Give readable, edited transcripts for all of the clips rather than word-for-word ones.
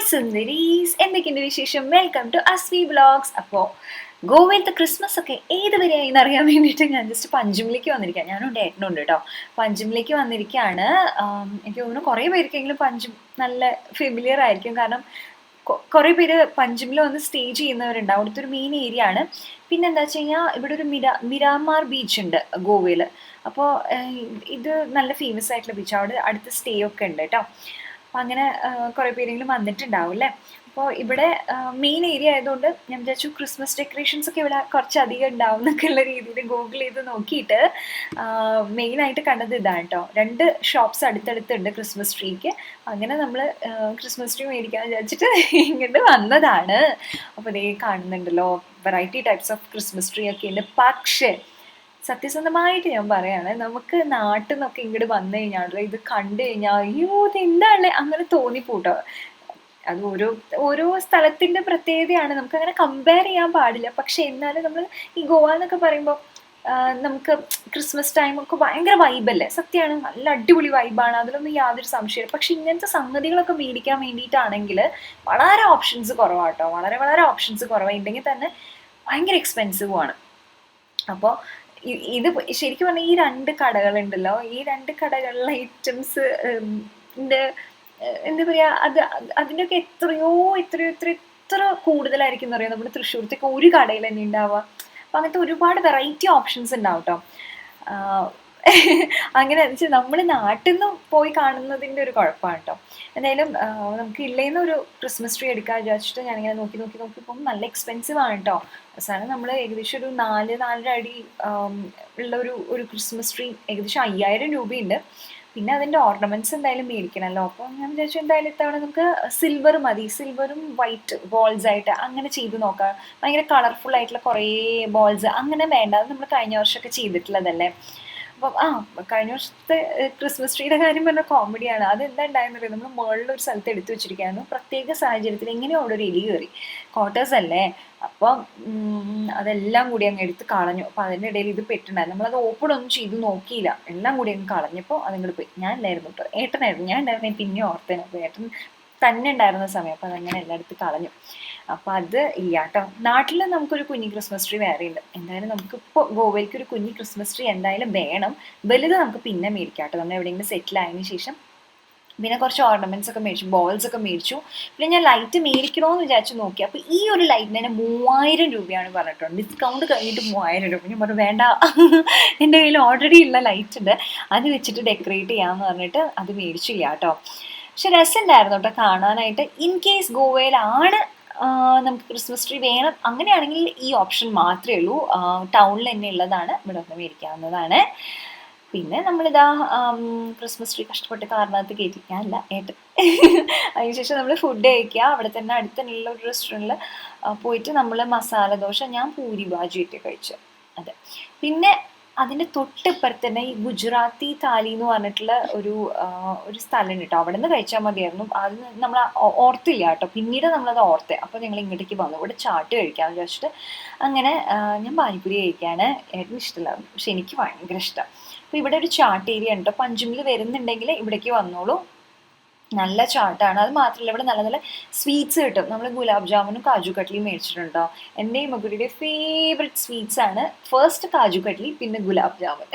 സുന്ദരീസ്, എന്തൊക്കെയുണ്ട് വിശേഷം? Welcome to Aswi vlogs. അപ്പോൾ ഗോവയിലത്തെ ക്രിസ്മസ് ഒക്കെ ഏതുവരെയായി എന്നറിയാൻ വേണ്ടിയിട്ട് ഞാൻ ജസ്റ്റ് പഞ്ചിമിലേക്ക് വന്നിരിക്കുക. ഞാനുണ്ട്, ഏട്ടനുണ്ട് കേട്ടോ. പഞ്ചിമിലേക്ക് വന്നിരിക്കുകയാണ്. എനിക്ക് തോന്നുന്നു കുറേ പേർക്കെങ്കിലും പഞ്ചിം നല്ല ഫെമിലിയർ ആയിരിക്കും. കാരണം കുറേ പേര് പഞ്ചിമിൽ വന്ന് സ്റ്റേ ചെയ്യുന്നവരുണ്ട്. അവിടുത്തെ ഒരു മെയിൻ ഏരിയ ആണ്. പിന്നെ എന്താ വെച്ച് കഴിഞ്ഞാൽ ഇവിടെ ഒരു മിരാമാർ ബീച്ച് ഉണ്ട് ഗോവയിൽ. അപ്പോൾ ഇത് നല്ല ഫേമസ് ആയിട്ടുള്ള ബീച്ച്. അവിടെ അടുത്ത് സ്റ്റേ ഒക്കെ ഉണ്ട് കേട്ടോ. അപ്പം അങ്ങനെ കുറേ പേരെങ്കിലും വന്നിട്ടുണ്ടാവും അല്ലേ. അപ്പോൾ ഇവിടെ മെയിൻ ഏരിയ ആയതുകൊണ്ട് ഞാൻ വിചാരിച്ചു ക്രിസ്മസ് ഡെക്കറേഷൻസ് ഒക്കെ ഇവിടെ കുറച്ചധികം ഉണ്ടാവും എന്നൊക്കെ ഉള്ള രീതിയിൽ ഗൂഗിൾ ചെയ്ത് നോക്കിയിട്ട് മെയിനായിട്ട് കണ്ടത് ഇതാണ് കേട്ടോ. 2 ഷോപ്സ് അടുത്തടുത്തുണ്ട് ക്രിസ്മസ് ട്രീക്ക്. അങ്ങനെ നമ്മൾ ക്രിസ്മസ് ട്രീ മേടിക്കാൻ വിചാരിച്ചിട്ട് ഇങ്ങോട്ട് വന്നതാണ്. അപ്പോൾ ഇതേ കാണുന്നുണ്ടല്ലോ, variety types of Christmas tree ഒക്കെ ഉണ്ട്. പക്ഷേ സത്യസന്ധമായിട്ട് ഞാൻ പറയാണ്, നമുക്ക് നാട്ടിൽ നിന്നൊക്കെ ഇങ്ങോട്ട് വന്നു കഴിഞ്ഞാൽ ഇത് കണ്ടു കഴിഞ്ഞാൽ അയ്യോ ഇത് എന്താണ് അങ്ങനെ തോന്നിപ്പോട്ടോ. അത് ഓരോ സ്ഥലത്തിൻ്റെ പ്രത്യേകതയാണ്, നമുക്കങ്ങനെ കമ്പയർ ചെയ്യാൻ പാടില്ല. പക്ഷെ എന്നാലും നമ്മൾ ഈ ഗോവ എന്നൊക്കെ പറയുമ്പോൾ നമുക്ക് ക്രിസ്മസ് ടൈമൊക്കെ ഭയങ്കര വൈബല്ലേ. സത്യമാണ്, നല്ല അടിപൊളി വൈബാണ്, അതിലൊന്നും യാതൊരു സംശയമില്ല. പക്ഷെ ഇങ്ങനത്തെ സംഗതികളൊക്കെ മേടിക്കാൻ വേണ്ടിയിട്ടാണെങ്കിൽ വളരെ ഓപ്ഷൻസ് കുറവാട്ടോ. വളരെ ഓപ്ഷൻസ് കുറവുണ്ടെങ്കിൽ തന്നെ ഭയങ്കര എക്സ്പെൻസീവുമാണ്. അപ്പോൾ ഇത് ശരിക്കും പറഞ്ഞാൽ ഈ 2 കടകളുണ്ടല്ലോ, ഈ 2 കടകളിലെ ഐറ്റംസ് എന്താ പറയുക, അതിൻ്റെയൊക്കെ എത്ര കൂടുതലായിരിക്കും എന്ന് പറയാം നമ്മുടെ തൃശ്ശൂരത്തേക്ക് ഒരു കടയിൽ തന്നെ ഉണ്ടാവുക. അപ്പം അങ്ങനത്തെ ഒരുപാട് വെറൈറ്റി ഓപ്ഷൻസ് ഉണ്ടാവും കേട്ടോ. അങ്ങനെ വെച്ചാൽ നമ്മൾ നാട്ടിൽ നിന്ന് പോയി കാണുന്നതിൻ്റെ ഒരു കുഴപ്പമാണ് കേട്ടോ. എന്തായാലും നമുക്ക് ഇല്ലേന്ന് ഒരു ക്രിസ്മസ് ട്രീ എടുക്കാൻ വിചാരിച്ചിട്ട് ഞാനിങ്ങനെ നോക്കിയപ്പം നല്ല എക്സ്പെൻസീവ് ആണ് കേട്ടോ. അവസാനം നമ്മൾ ഏകദേശം ഒരു 4-4.5 അടി ഉള്ള ഒരു ക്രിസ്മസ് ട്രീ ഏകദേശം 5000 രൂപയുണ്ട്. പിന്നെ അതിൻ്റെ ഓർണമെൻറ്റ്സ് എന്തായാലും മേടിക്കണമല്ലോ. അപ്പോൾ ഞാൻ വിചാരിച്ചു എന്തായാലും ഇത്തവണ നമുക്ക് സിൽവർ മതി, സിൽവറും വൈറ്റ് ബോൾസ് ആയിട്ട് അങ്ങനെ ചെയ്ത് നോക്കാം. ഭയങ്കര കളർഫുൾ ആയിട്ടുള്ള കുറേ ബോൾസ് അങ്ങനെ വേണ്ട, അത് നമ്മൾ കഴിഞ്ഞ വർഷമൊക്കെ ചെയ്തിട്ടുള്ളതല്ലേ. അപ്പം കഴിഞ്ഞ വർഷത്തെ ക്രിസ്മസ് ട്രീയുടെ കാര്യം പറഞ്ഞാൽ കോമഡിയാണ്. അതെന്താ ഉണ്ടായെന്നറിയാം, നമ്മൾ മുകളിലൊരു സ്ഥലത്ത് എടുത്തു വെച്ചിരിക്കുകയായിരുന്നു. പ്രത്യേക സാഹചര്യത്തിൽ എങ്ങനെയോ അവിടെ ഒരു എലി കയറി, ക്വാർട്ടേഴ്സ് അല്ലേ. അപ്പം അതെല്ലാം കൂടി അങ്ങ് എടുത്ത് കളഞ്ഞു. അപ്പം അതിൻ്റെ ഇടയിൽ ഇത് പെട്ടുണ്ടായിരുന്നു. നമ്മളത് ഓപ്പൺ ഒന്നും ചെയ്ത് നോക്കിയില്ല, എല്ലാം കൂടി അങ്ങ് കളഞ്ഞപ്പോൾ അതങ്ങോട്ട് പോയി. ഞാൻ ഉണ്ടായിരുന്നു കേട്ടോ, ഏട്ടനായിരുന്നു. ഞാൻ ഉണ്ടായിരുന്നു പിന്നെ ഓർത്തേനെ. അപ്പോൾ ഏട്ടൻ തന്നെ ഉണ്ടായിരുന്ന സമയം അപ്പം അതങ്ങനെ എല്ലായിടത്തും കളഞ്ഞു. അപ്പം അത് ഇല്ല കേട്ടോ. നാട്ടിൽ നമുക്കൊരു കുഞ്ഞി ക്രിസ്മസ് ട്രീ വേറെ ഉണ്ട്. എന്തായാലും നമുക്കിപ്പോൾ ഗോവയിലേക്ക് ഒരു കുഞ്ഞി ക്രിസ്മസ് ട്രീ എന്തായാലും വേണം. വലുത് നമുക്ക് പിന്നെ മേടിക്കാം കേട്ടോ, നമ്മൾ എവിടെയെങ്കിലും സെറ്റിൽ ആയതിനു ശേഷം. പിന്നെ കുറച്ച് ഓർണമെൻറ്റ്സ് ഒക്കെ മേടിച്ചു, ബോൾസ് ഒക്കെ മേടിച്ചു. പിന്നെ ഞാൻ ലൈറ്റ് മേടിക്കണമെന്ന് വിചാരിച്ചു നോക്കി. അപ്പോൾ ഈ ഒരു ലൈറ്റിന് തന്നെ 3000 രൂപയാണ് പറഞ്ഞിട്ടുണ്ട്. ഡിസ്കൗണ്ട് കഴിഞ്ഞിട്ട് 3000 രൂപ. ഞാൻ പറഞ്ഞു വേണ്ട, എൻ്റെ കയ്യിൽ ഓൾറെഡി ഉള്ള ലൈറ്റ് ഉണ്ട്, അത് വെച്ചിട്ട് ഡെക്കറേറ്റ് ചെയ്യാമെന്ന് പറഞ്ഞിട്ട് അത് മേടിച്ചില്ല കേട്ടോ. പക്ഷെ രസമുണ്ടായിരുന്നു കേട്ടോ കാണാനായിട്ട്. ഇൻ കേസ് ഗോവയിലാണ് നമുക്ക് ക്രിസ്മസ് ട്രീ വേണം അങ്ങനെയാണെങ്കിൽ ഈ ഓപ്ഷൻ മാത്രമേ ഉള്ളൂ. ടൗണിൽ തന്നെ ഉള്ളതാണ്, ഇവിടെ ഒന്ന് മേടിക്കാവുന്നതാണ്. പിന്നെ നമ്മളിതാ ക്രിസ്മസ് ട്രീ കഷ്ടപ്പെട്ട് കാറിനകത്ത് കയറ്റിക്കാനല്ല ഏട്ടൻ. അതിനുശേഷം നമ്മൾ ഫുഡ് കഴിക്കുക. അവിടെ തന്നെ അടുത്തുള്ള ഒരു റെസ്റ്റോറൻറ്റിൽ പോയിട്ട് നമ്മൾ മസാല ദോശ, ഞാൻ പൂരി ബാജി ഇട്ട് കഴിച്ചു. അതെ. പിന്നെ അതിൻ്റെ തൊട്ടിപ്പുറത്ത് തന്നെ ഈ ഗുജറാത്തി താലി എന്ന് പറഞ്ഞിട്ടുള്ള ഒരു സ്ഥലമുണ്ട് കേട്ടോ. അവിടെ നിന്ന് കഴിച്ചാൽ മതിയായിരുന്നു. അത് നമ്മൾ ഓർത്തില്ല കേട്ടോ, പിന്നീട് നമ്മളത് ഓർത്തെ. അപ്പോൾ ഞങ്ങൾ ഇങ്ങോട്ടേക്ക് വന്നു, ഇവിടെ ചാട്ട് കഴിക്കാമെന്ന് വിചാരിച്ചിട്ട് അങ്ങനെ ഞാൻ പാനിപ്പൂരി കഴിക്കാണ്. ഏട്ടന് ഇഷ്ടമില്ലായിരുന്നു, പക്ഷെ എനിക്ക് ഭയങ്കര ഇഷ്ടമാണ്. അപ്പോൾ ഇവിടെ ഒരു ചാട്ട് ഏരിയ ഉണ്ട് കേട്ടോ. പഞ്ചിമിൽ വരുന്നുണ്ടെങ്കിൽ ഇവിടേക്ക് വന്നോളൂ, നല്ല ചാട്ടാണ്. അത് മാത്രമല്ല ഇവിടെ നല്ല നല്ല സ്വീറ്റ്സ് കിട്ടും. നമ്മൾ ഗുലാബ് ജാമുനും കാജു കട്ട്ലിയും മേടിച്ചിട്ടുണ്ടോ. എൻ്റെയും മകുടിയുടെ ഫേവറേറ്റ് സ്വീറ്റ്സ് ആണ് ഫസ്റ്റ് കാജു കട്ട്ലി, പിന്നെ ഗുലാബ് ജാമുൻ.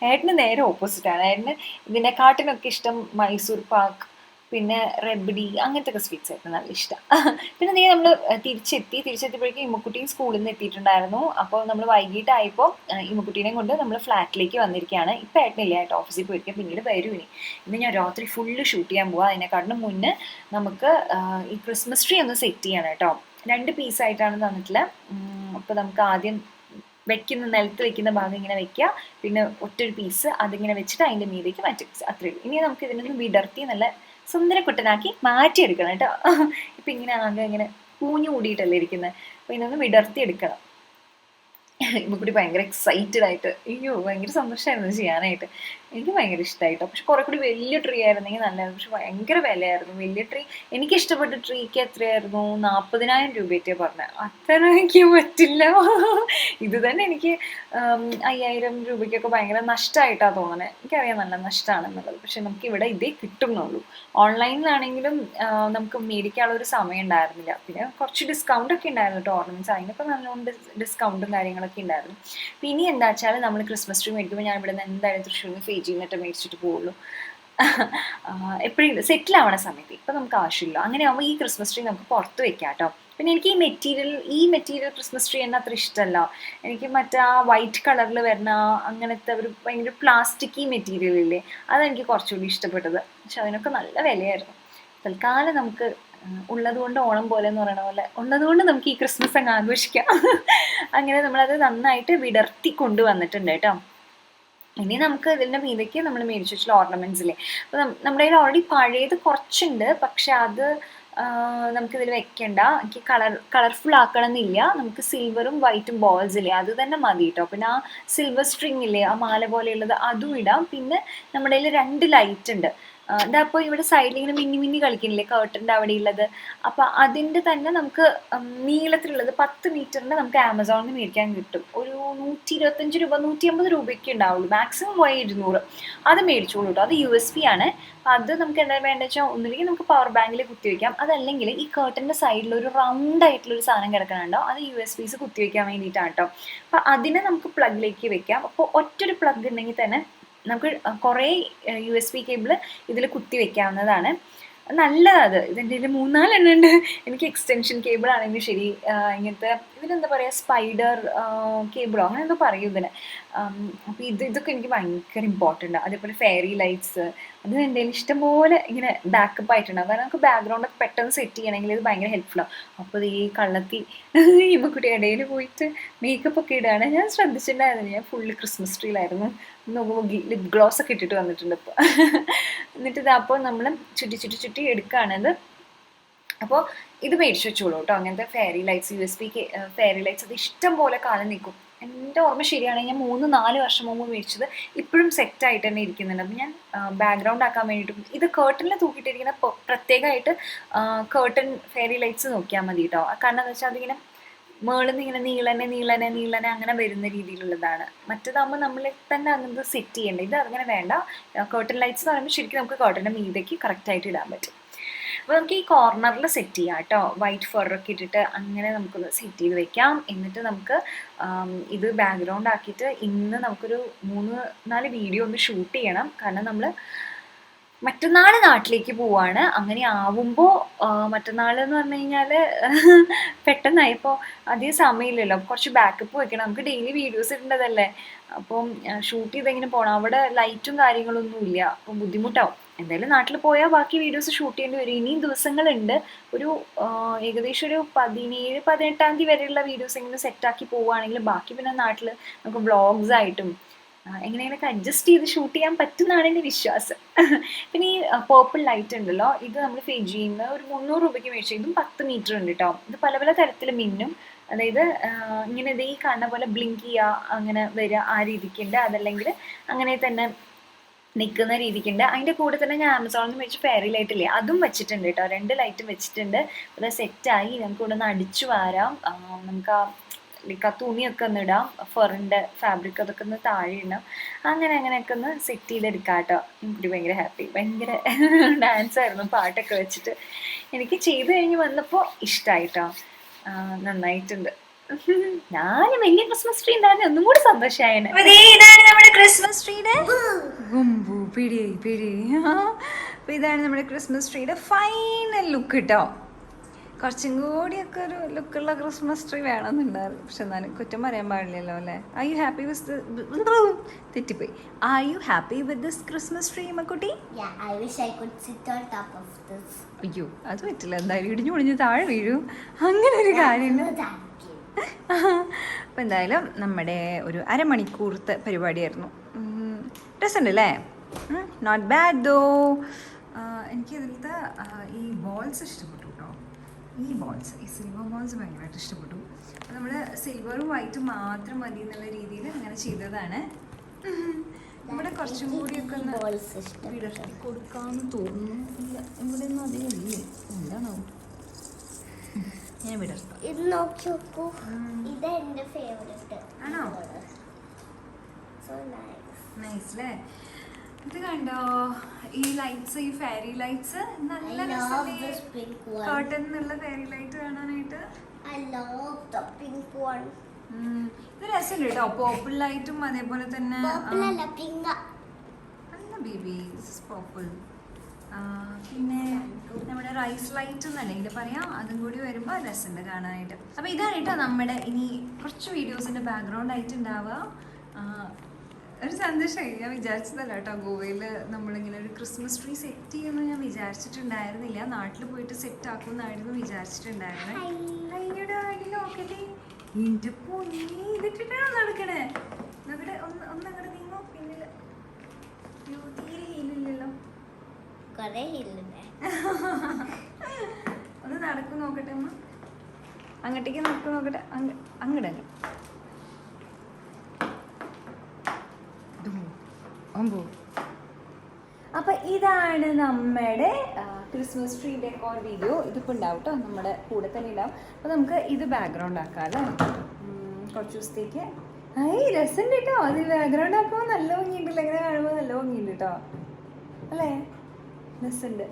ഏട്ടന് നേരെ ഓപ്പോസിറ്റാണ്. ഏട്ടന് ഇതിനെക്കാട്ടിനൊക്കെ ഇഷ്ടം മൈസൂർ പാക്ക്, പിന്നെ റെബഡി, അങ്ങനത്തെ ഒക്കെ സ്വീറ്റ്സ് ആയിരുന്നു നല്ല ഇഷ്ടം. പിന്നെ നമ്മൾ തിരിച്ചെത്തിയപ്പോഴേക്കും ഇമ്മക്കുട്ടിയും സ്കൂളിൽ നിന്ന് എത്തിയിട്ടുണ്ടായിരുന്നു. അപ്പോൾ നമ്മൾ വൈകിട്ടായപ്പോൾ ഇമ്മക്കുട്ടീനെയും കൊണ്ട് നമ്മൾ ഫ്ലാറ്റിലേക്ക് വന്നിരിക്കുകയാണ്. ഇപ്പം ഏട്ടനില്ല കേട്ടോ, ഓഫീസിൽ പോയിരിക്കാം, പിന്നീട് വരും. ഇന്ന് ഞാൻ രാത്രി ഫുള്ള് ഷൂട്ട് ചെയ്യാൻ പോവാം. അതിനെക്കാട്ടിലും മുന്നേ നമുക്ക് ഈ ക്രിസ്മസ് ട്രീ ഒന്ന് സെറ്റ് ചെയ്യണം കേട്ടോ. 2 പീസായിട്ടാണ് തന്നിട്ടുള്ളത്. അപ്പോൾ നമുക്ക് ആദ്യം നിലത്ത് വെക്കുന്ന ഭാഗം ഇങ്ങനെ വെക്കുക, പിന്നെ ഒറ്റൊരു പീസ് അതിങ്ങനെ വെച്ചിട്ട് അതിൻ്റെ മീതേക്ക് മറ്റു പീസ്, അത്രയേ ഉള്ളൂ. ഇനി നമുക്ക് ഇതിനൊന്ന് വിടർത്തി നല്ല സുന്ദരക്കുട്ടനാക്കി മാറ്റിയെടുക്കണം കേട്ടോ. ഇപ്പം ഇങ്ങനെ ആകെ ഇങ്ങനെ പൂഞ്ഞു കൂടിയിട്ടല്ലേ ഇരിക്കുന്നത്. അപ്പോൾ ഇതിനൊന്ന് വിടർത്തി എടുക്കണം. ഇപ്പം കൂടി ഭയങ്കര എക്സൈറ്റഡ് ആയിട്ട്, അയ്യോ ഭയങ്കര സന്തോഷമായിരുന്നു ചെയ്യാനായിട്ട്. എനിക്ക് ഭയങ്കര ഇഷ്ടമായിട്ടോ. പക്ഷെ കുറെ കൂടി വലിയ ട്രീ ആയിരുന്നെങ്കിൽ നല്ലതായിരുന്നു. പക്ഷെ ഭയങ്കര വിലയായിരുന്നു. വലിയ ട്രീ എനിക്ക് ഇഷ്ടപ്പെട്ട ട്രീക്ക് എത്രയായിരുന്നു? 40,000 രൂപയൊക്കെ പറഞ്ഞത്. അത്ര എനിക്ക് പറ്റില്ല. ഇത് തന്നെ എനിക്ക് 5,000 രൂപയ്ക്കൊക്കെ ഭയങ്കര നഷ്ടമായിട്ടാണ് തോന്നണേ. എനിക്കറിയാം നല്ല നഷ്ടമാണെന്നുള്ളത്. പക്ഷെ നമുക്ക് ഇവിടെ ഇതേ കിട്ടുന്നുള്ളൂ. ഓൺലൈനിലാണെങ്കിലും നമുക്ക് മേടിക്കാനുള്ള ഒരു സമയം ഉണ്ടായിരുന്നില്ല. പിന്നെ കുറച്ച് ഡിസ്കൗണ്ട് ഒക്കെ ഉണ്ടായിരുന്നു കേട്ടോ. ഓർണമെന്റ്സ് അതിനൊക്കെ നല്ലോണം ഡിസ്കൗണ്ടും കാര്യങ്ങളൊക്കെ ഉണ്ടായിരുന്നു. പിന്നെ എന്താ വെച്ചാൽ നമ്മൾ ക്രിസ്മസ് ട്രീ മേടിക്കുമ്പോൾ ഞാൻ ഇവിടെ നിന്ന് എന്തായാലും തൃശ്ശൂരിൽ ഫേജിൽ നിന്നിട്ട് മേടിച്ചിട്ട് പോവുള്ളൂ. എപ്പോഴും സെറ്റിൽ ആവണ സമയത്ത്. ഇപ്പം നമുക്ക് ആവശ്യമില്ല. അങ്ങനെ ആകുമ്പോൾ ഈ ക്രിസ്മസ് ട്രീ നമുക്ക് പുറത്ത് വെക്കാം കേട്ടോ. പിന്നെ എനിക്ക് ഈ മെറ്റീരിയൽ ക്രിസ്മസ് ട്രീ എന്നെ അത്ര ഇഷ്ടമല്ല. എനിക്ക് മറ്റേ ആ വൈറ്റ് കളറിൽ വരുന്ന അങ്ങനത്തെ ഒരു ഭയങ്കര പ്ലാസ്റ്റിക്കി മെറ്റീരിയൽ ഇല്ലേ, അതെനിക്ക് കുറച്ചുകൂടി ഇഷ്ടപ്പെട്ടത്. പക്ഷെ അതിനൊക്കെ നല്ല വിലയായിരുന്നു. തൽക്കാലം നമുക്ക് ഉള്ളത് കൊണ്ട് ഓണം പോലെ എന്ന് പറയണ പോലെ ഉള്ളത് കൊണ്ട് നമുക്ക് ഈ ക്രിസ്മസ് അങ്ങ് ആഘോഷിക്കാം. അങ്ങനെ നമ്മളത് നന്നായിട്ട് വിടർത്തി കൊണ്ടുവന്നിട്ടുണ്ട് കേട്ടോ. ഇനി നമുക്ക് ഇതിൻ്റെ മീതയ്ക്ക് നമ്മൾ മേടിച്ചു വെച്ചുള്ള ഓർണമെന്റ്സ് ഇല്ലേ, അപ്പോൾ നമ്മുടെ കയ്യിൽ ഓൾറെഡി പഴയത് കുറച്ചുണ്ട്. പക്ഷെ അത് നമുക്കിതിൽ വെക്കണ്ട. എനിക്ക് കളർഫുൾ ആക്കണം എന്നില്ല. നമുക്ക് സിൽവറും വൈറ്റും ബോൾസ് ഇല്ലേ, അത് തന്നെ മതി കേട്ടോ. പിന്നെ ആ സിൽവർ സ്ട്രിങ് ഇല്ലേ, ആ മാല പോലെയുള്ളത്, അതും ഇടാം. പിന്നെ നമ്മുടെ കയ്യിൽ 2 ലൈറ്റ് ഉണ്ട്. ഇതാ അപ്പോൾ ഇവിടെ സൈഡിൽ ഇങ്ങനെ മിന്നി മിന്നി കളിക്കുന്നില്ലേ കർട്ടൻ്റെ അവിടെ ഉള്ളത്. അപ്പം അതിൻ്റെ തന്നെ നമുക്ക് നീളത്തിലുള്ളത് 10 മീറ്ററിൻ്റെ നമുക്ക് ആമസോണിൽ നിന്ന് മേടിക്കാൻ കിട്ടും. ഒരു 125 രൂപ 150 രൂപയ്ക്ക് ഉണ്ടാവുള്ളൂ. മാക്സിമം പോയ 200. അത് മേടിച്ചോളൂ കേട്ടോ. അത് USB ആണ്. അത് നമുക്ക് എന്താ വേണ്ടത് വെച്ചാൽ ഒന്നുമില്ലെങ്കിൽ നമുക്ക് പവർ ബാങ്കിൽ കുത്തിവെക്കാം. അതല്ലെങ്കിൽ ഈ കർട്ടൻ്റെ സൈഡിൽ ഒരു റൗണ്ട് ആയിട്ടുള്ളൊരു സാധനം കിടക്കണുണ്ടോ, അത് USBs കുത്തിവെക്കാൻ വേണ്ടിയിട്ടാണ് കേട്ടോ. അപ്പം അതിനെ നമുക്ക് പ്ലഗിലേക്ക് വെക്കാം. അപ്പോൾ ഒറ്റൊരു പ്ലഗ് ഉണ്ടെങ്കിൽ തന്നെ നമുക്ക് കുറേ USB കേബിൾ ഇതിൽ കുത്തി വെക്കാവുന്നതാണ്. നല്ലതാണ് അത്. ഇതിൻ്റെ ഇതിൽ 3-4 എണ്ണം ഉണ്ട്. എനിക്ക് എക്സ്റ്റൻഷൻ കേബിൾ ആണെങ്കിൽ ശരി, ഇങ്ങനത്തെ ഇതിനെന്താ പറയുക, സ്പൈഡർ കേബിളോ അങ്ങനെ എന്തോ പറയും ഇതിന്. അപ്പോൾ ഇതൊക്കെ എനിക്ക് ഭയങ്കര ഇമ്പോർട്ടൻ്റ്. അതേപോലെ ഫെയറി ലൈറ്റ്സ്, അത് എൻ്റെ ഇഷ്ടംപോലെ ഇങ്ങനെ ബാക്കപ്പ് ആയിട്ടുണ്ടാകും. കാരണം നമുക്ക് ബാക്ക്ഗ്രൗണ്ടൊക്കെ പെട്ടെന്ന് സെറ്റ് ചെയ്യണമെങ്കിൽ ഇത് ഭയങ്കര ഹെൽപ്ഫുള്ളാണ്. അപ്പോൾ ഈ കള്ളത്തി ഇമ്മക്കുട്ടി ഇടയിൽ പോയിട്ട് മേക്കപ്പ് ഒക്കെ ഇടുകയാണ്. ഞാൻ ശ്രദ്ധിച്ചിട്ടുണ്ടായിരുന്നു. ഞാൻ ഫുള്ള് ക്രിസ്മസ് ട്രീയിലായിരുന്നു. നോക്കുമ്പോൾ ലിപ് ഗ്ലോസ് ഒക്കെ ഇട്ടിട്ട് വന്നിട്ടുണ്ട് ഇപ്പോൾ. എന്നിട്ട് ഇതപ്പോൾ നമ്മൾ ചുറ്റി എടുക്കുകയാണത്. അപ്പോൾ ഇത് മേടിച്ച് വെച്ചോളൂ കേട്ടോ. അങ്ങനത്തെ fairy lights, USB fairy lights, അത് ഇഷ്ടം പോലെ കാലം നിൽക്കും. എൻ്റെ ഓർമ്മ ശരിയാണെങ്കിൽ ഞാൻ 3-4 വർഷം മുമ്പ് മേടിച്ചത് ഇപ്പോഴും സെറ്റായിട്ട് തന്നെ ഇരിക്കുന്നുണ്ട്. അപ്പം ഞാൻ ബാക്ക്ഗ്രൗണ്ട് ആക്കാൻ വേണ്ടിയിട്ടും ഇത് കേർട്ടനിൽ തൂക്കിയിട്ടിരിക്കുന്ന പ്രത്യേകമായിട്ട് കേർട്ടൻ ഫെയറി ലൈറ്റ്സ് നോക്കിയാൽ മതി കേട്ടോ. കാരണം എന്താ വെച്ചാൽ അതിങ്ങനെ മേളിൽ നിന്ന് ഇങ്ങനെ നീളനെ അങ്ങനെ വരുന്ന രീതിയിലുള്ളതാണ്. മറ്റേതാകുമ്പോൾ നമ്മൾ തന്നെ അങ്ങനത്തെ സെറ്റ് ചെയ്യേണ്ട. ഇത് അങ്ങനെ വേണ്ട. കേർട്ടൻ ലൈറ്റ്സ് എന്ന് പറയുമ്പോൾ ശരിക്കും നമുക്ക് കേർട്ടൻ്റെ മീതയ്ക്ക് കറക്റ്റായിട്ട് ഇടാൻ പറ്റും. അപ്പോൾ നമുക്ക് ഈ കോർണറിൽ സെറ്റ് ചെയ്യാം കേട്ടോ. വൈറ്റ് ഫെറൊക്കെ ഇട്ടിട്ട് അങ്ങനെ നമുക്കൊന്ന് സെറ്റ് ചെയ്ത് വെക്കാം. എന്നിട്ട് നമുക്ക് ഇത് ബാക്ക്ഗ്രൗണ്ട് ആക്കിയിട്ട് ഇന്ന് നമുക്കൊരു 3-4 വീഡിയോ ഒന്ന് ഷൂട്ട് ചെയ്യണം. കാരണം നമ്മൾ മറ്റന്നാൾ നാട്ടിലേക്ക് പോവാണ്. അങ്ങനെ ആവുമ്പോൾ മറ്റന്നാൾ എന്ന് പറഞ്ഞു കഴിഞ്ഞാൽ പെട്ടെന്നായിപ്പോൾ അധികം സമയമില്ലല്ലോ. കുറച്ച് ബാക്കപ്പ് വെക്കണം. നമുക്ക് ഡെയിലി വീഡിയോസ് ഇടേണ്ടതല്ലേ. അപ്പം ഷൂട്ട് ചെയ്തെങ്ങനെ പോകണം. അവിടെ ലൈറ്റും കാര്യങ്ങളൊന്നും ഇല്ല. അപ്പം ബുദ്ധിമുട്ടാവും. എന്തായാലും നാട്ടിൽ പോയാൽ ബാക്കി വീഡിയോസ് ഷൂട്ട് ചെയ്യേണ്ടി വരും. ഇനിയും ദിവസങ്ങളുണ്ട്. ഒരു ഏകദേശം ഒരു 17-18 തീയതി വരെയുള്ള വീഡിയോസ് എങ്ങനെ സെറ്റാക്കി പോവുകയാണെങ്കിൽ ബാക്കി പിന്നെ നാട്ടിൽ നമുക്ക് വ്ളോഗ്സ് ആയിട്ടും എങ്ങനെയൊക്കെ അഡ്ജസ്റ്റ് ചെയ്ത് ഷൂട്ട് ചെയ്യാൻ പറ്റുന്നതാണ് എൻ്റെ വിശ്വാസം. പിന്നെ ഈ പേർപ്പിൾ ലൈറ്റ് ഉണ്ടല്ലോ, ഇത് നമ്മൾ ഫെജിയിൽ നിന്ന് ഒരു 300 രൂപയ്ക്ക് മേടിച്ചു. ഇതും 10 മീറ്റർ ഉണ്ട് കേട്ടോ. ഇത് പല പല തരത്തിൽ മിന്നും. അതായത് ഇങ്ങനെ ഇത് ഈ കാണുന്ന പോലെ ബ്ലിങ്ക് ചെയ്യുക, അങ്ങനെ വരിക, ആ രീതിക്കുണ്ട്. അതല്ലെങ്കിൽ അങ്ങനെ തന്നെ നിൽക്കുന്ന രീതിക്കുണ്ട്. അതിൻ്റെ കൂടെ തന്നെ ഞാൻ ആമസോണിൽ നിന്ന് മേടിച്ച് ഫെയറി ലൈറ്റ് ഇല്ലേ, അതും വെച്ചിട്ടുണ്ട് കേട്ടോ. 2 ലൈറ്റും വെച്ചിട്ടുണ്ട്. അത് സെറ്റായി. നമുക്ക് ഇവിടെ നിന്ന് അടിച്ചു വാരാം. നമുക്ക് ആ തുണിയൊക്കെ ഒന്ന് ഇടാം. ഫെറിൻ്റെ ഫാബ്രിക് അതൊക്കെ ഒന്ന് താഴെ ഇടാം. അങ്ങനെയൊക്കെ ഒന്ന് സെറ്റ് ചെയ്തെടുക്കാം കേട്ടോ. എനിക്ക് ഭയങ്കര ഹാപ്പി. ഭയങ്കര ഡാൻസ് ആയിരുന്നു പാട്ടൊക്കെ വെച്ചിട്ട്. എനിക്ക് ചെയ്ത് കഴിഞ്ഞ് വന്നപ്പോൾ ഇഷ്ടമായിട്ടോ. നന്നായിട്ടുണ്ട്. ഞാൻ വലിയ ക്രിസ്മസ് ട്രീ ഉണ്ടായിരുന്നു. ഒന്നും കൂടി സന്തോഷമായാണ്. ഇതാണ് നമ്മുടെ ക്രിസ്മസ് ട്രീയുടെ പിടി. അപ്പോൾ ഇതാണ് നമ്മുടെ ക്രിസ്മസ് ട്രീയുടെ ഫൈനൽ ലുക്ക് കേട്ടോ. കുറച്ചും കൂടിയൊക്കെ ഒരു ലുക്കുള്ള ക്രിസ്മസ് ട്രീ വേണമെന്നുണ്ടായിരുന്നു. പക്ഷെ എന്നാലും കുറ്റം പറയാൻ പാടില്ലല്ലോ അല്ലേ. ആർ യു ഹാപ്പി വിത്ത് തെറ്റിപ്പോയി. Are you happy with this Christmas tree മക്കുട്ടി? അയ്യോ അത് പറ്റില്ല. എന്തായാലും ഇടിഞ്ഞു പൊളിഞ്ഞ് താഴെ വീഴും. അങ്ങനെ ഒരു കാര്യമില്ല. അപ്പം എന്തായാലും നമ്മുടെ ഒരു അരമണിക്കൂറത്തെ പരിപാടിയായിരുന്നു. രസമുണ്ട് അല്ലേ? നോട്ട് ബാഡ് ദോ. എനിക്ക് ഇതിലത്തെ ഈ ബോൾസ് ഇഷ്ടപ്പെട്ടു കേട്ടോ. ഈ സിൽവർ ബോൾസ് ഭയങ്കരമായിട്ട് ഇഷ്ടപ്പെട്ടു. അപ്പോൾ നമ്മൾ സിൽവറും വൈറ്റും മാത്രം മതി എന്നുള്ള രീതിയിൽ അങ്ങനെ ചെയ്തതാണ്. ഇവിടെ കുറച്ചും കൂടിയൊക്കെ ഒന്ന് വിടർത്തി കൊടുക്കാമെന്ന് തോന്നുന്നു. ഇല്ല, ഇവിടെ ഒന്നും അധികം ഇല്ലേ, എന്താണോ ഞാൻ വിടർത്താം. ഇത് നോക്കി നോക്കൂ, ഇത് എന്റെ ഫേവറേറ്റ് ആണോ? നൈസ് അല്ലേ? ഇത് കണ്ടോ ഈ ലൈറ്റ്സ്, ഈ ഫെയറി ലൈറ്റ്സ് നല്ല രസമല്ലേ? കോട്ടൺ എന്നുള്ള ഫെയറി ലൈറ്റ് കാണാനായിട്ട്. ഇത് രസമുണ്ട് കേട്ടോ. പേർപ്പിൾ ലൈറ്റും അതേപോലെ തന്നെ ബേബി പേർപ്പിൾ. പിന്നെ നമ്മുടെ റൈസ് ലൈറ്റ് എന്നല്ലെങ്കിൽ പറയാം, അതും കൂടി വരുമ്പോൾ രസമുണ്ട് കാണാനായിട്ട്. അപ്പോൾ ഇതാണ് കേട്ടോ നമ്മുടെ ഇനി കുറച്ച് വീഡിയോസിൻ്റെ ബാക്ക്ഗ്രൗണ്ട് ആയിട്ട് ഉണ്ടാവുക. ഒരു സന്തോഷമായി. ഞാൻ വിചാരിച്ചതല്ല കേട്ടോ ഗോവയിൽ നമ്മളിങ്ങനെ ഒരു ക്രിസ്മസ് ട്രീ സെറ്റ് ചെയ്യുമെന്ന് ഞാൻ വിചാരിച്ചിട്ടുണ്ടായിരുന്നില്ല. നാട്ടിൽ പോയിട്ട് സെറ്റ് ആക്കുമെന്നായിരുന്നു വിചാരിച്ചിട്ടുണ്ടായിരുന്നത്. അയ്യോടാ നോക്കട്ടെ, എൻ്റെ പൊന്നി ഇതിട്ടിട്ടാണ് നടക്കണേ. നോക്കട്ടെ, ഒന്നങ്ങോട്ട് നീങ്ങോ. പിന്നിൽ തീരെ ഹീലില്ലല്ലോ. ഒന്ന് നടക്കും നോക്കട്ടെ അമ്മ, അങ്ങോട്ടേക്ക് നടക്കും നോക്കട്ടെ. അങ്ങോട്ട് അപ്പൊ ഇതാണ് നമ്മുടെ ക്രിസ്മസ് ട്രീ ഡെക്കോർ വീഡിയോ. ഇതിപ്പോൾ ഉണ്ടാവും കേട്ടോ, നമ്മുടെ കൂടെ തന്നെ ഉണ്ടാവും. അപ്പോൾ നമുക്ക് ഇത് ബാക്ക്ഗ്രൗണ്ട് ആക്കാം അല്ലേ കുറച്ച് ദിവസത്തേക്ക്. രസമുണ്ട് കേട്ടോ. അത് ബാക്ക്ഗ്രൗണ്ട് ആക്കുമ്പോൾ നല്ല ഭംഗിയുണ്ടല്ലോ, എങ്ങനെ കാണുമ്പോൾ നല്ല ഭംഗിയുണ്ട് കേട്ടോ അല്ലേ? രസമുണ്ട്.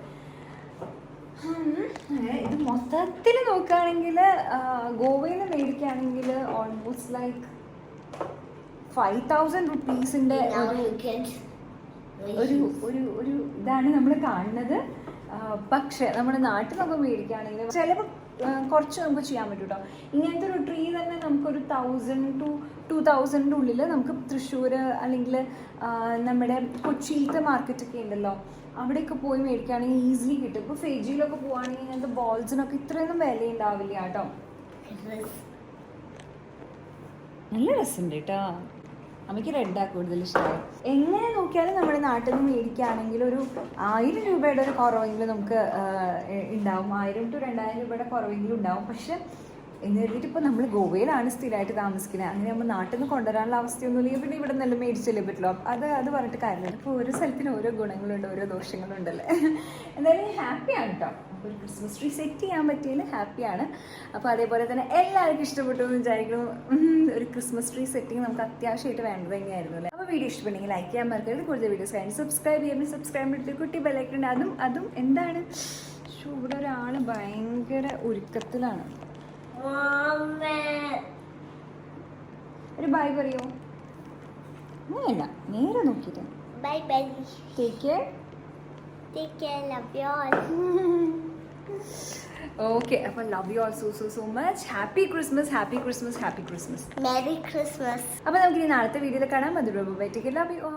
ഇത് മൊത്തത്തിൽ നോക്കുകയാണെങ്കിൽ ഗോവയിൽ നിന്ന് മേടിക്കുകയാണെങ്കിൽ ഓൾമോസ്റ്റ് ലൈക്ക് 5,000 റുപ്പീസിൻ്റെ ഒരു ഇതാണ് നമ്മൾ കാണുന്നത്. പക്ഷേ നമ്മുടെ നാട്ടിൽ നമുക്ക് മേടിക്കുകയാണെങ്കിൽ ചിലപ്പോൾ കുറച്ച് നമുക്ക് ചെയ്യാൻ പറ്റും കേട്ടോ. ഇങ്ങനത്തെ ഒരു ട്രീ തന്നെ നമുക്കൊരു 1,000 to 2,000 ഉള്ളിൽ നമുക്ക് തൃശ്ശൂർ അല്ലെങ്കിൽ നമ്മുടെ കൊച്ചിയിലത്തെ മാർക്കറ്റൊക്കെ ഉണ്ടല്ലോ, അവിടെയൊക്കെ പോയി മേടിക്കുകയാണെങ്കിൽ ഈസിലി കിട്ടും. ഇപ്പോൾ ഫെജിയിലൊക്കെ പോവുകയാണെങ്കിൽ ഇങ്ങനത്തെ ബോൾസിനൊക്കെ ഇത്രയൊന്നും വില ഉണ്ടാവില്ല കേട്ടോ. നല്ല രസമുണ്ട് കേട്ടോ. അമ്മയ്ക്ക് റെഡാണ് കൂടുതൽ ഇഷ്ടമായി. എങ്ങനെ നോക്കിയാലും നമ്മുടെ നാട്ടിൽ നിന്ന് മേടിക്കുകയാണെങ്കിൽ ഒരു 1,000 രൂപയുടെ ഒരു കുറവെങ്കിലും നമുക്ക് ഉണ്ടാവും. 1,000 to 2,000 രൂപയുടെ കുറവെങ്കിലും ഉണ്ടാവും. പക്ഷെ എന്ന് കരുതിയിട്ട് ഇപ്പോൾ നമ്മൾ ഗോവയിലാണ് സ്ഥിരമായിട്ട് താമസിക്കുന്നത്. അങ്ങനെ നമ്മൾ നാട്ടിൽ നിന്ന് കൊണ്ടുവരാനുള്ള അവസ്ഥയൊന്നുമില്ലെങ്കിൽ പിന്നെ ഇവിടെ നല്ല മേടിച്ചല്ലേ പറ്റുള്ളൂ. അത് പറഞ്ഞിട്ട് കാര്യമില്ല. ഇപ്പോൾ ഓരോ സ്ഥലത്തിനും ഓരോ ഗുണങ്ങളുണ്ട്, ഓരോ ദോഷങ്ങളുണ്ടല്ലേ. എന്തായാലും ഹാപ്പിയാണ് കേട്ടോ. അപ്പോൾ ഒരു ക്രിസ്മസ് ട്രീ സെറ്റ് ചെയ്യാൻ പറ്റിയതിൽ ഹാപ്പിയാണ്. അപ്പോൾ അതേപോലെ തന്നെ എല്ലാവർക്കും ഇഷ്ടപ്പെട്ടു എന്ന് വിചാരിക്കുന്നു. ഒരു ക്രിസ്മസ് ട്രീ സെറ്റിങ് നമുക്ക് അത്യാവശ്യമായിട്ട് വേണ്ടത് തന്നെയായിരുന്നു അല്ലേ. അപ്പോൾ വീഡിയോ ഇഷ്ടപ്പെട്ടെങ്കിൽ ലൈക്ക് ചെയ്യാൻ മറക്കരുത്. കൂടുതൽ വീഡിയോസ് കഴിഞ്ഞ് സബ്സ്ക്രൈബ് ചെയ്യുമ്പോൾ സബ്സ്ക്രൈബ് ചെയ്തിട്ട് കുട്ടി ബെല്ലൈക്കുണ്ട്. അതും എന്താണ് ഇവിടെ ഒരാൾ ഭയങ്കര ഒരുക്കത്തിലാണ്. ഒരു ബൈ പറയോ? അങ്ങനെയല്ല, നേരെ നോക്കിയിട്ട് bye bye. Take care. Love you all. Okay, അപ്പോൾ love you all so much. Happy Christmas, happy Christmas, happy Christmas, merry Christmas. അപ്പോൾ നമുക്കിനി നാളത്തെ വീഡിയോയിൽ കാണാം. അതുപോലെ bye. Take care. Love you all.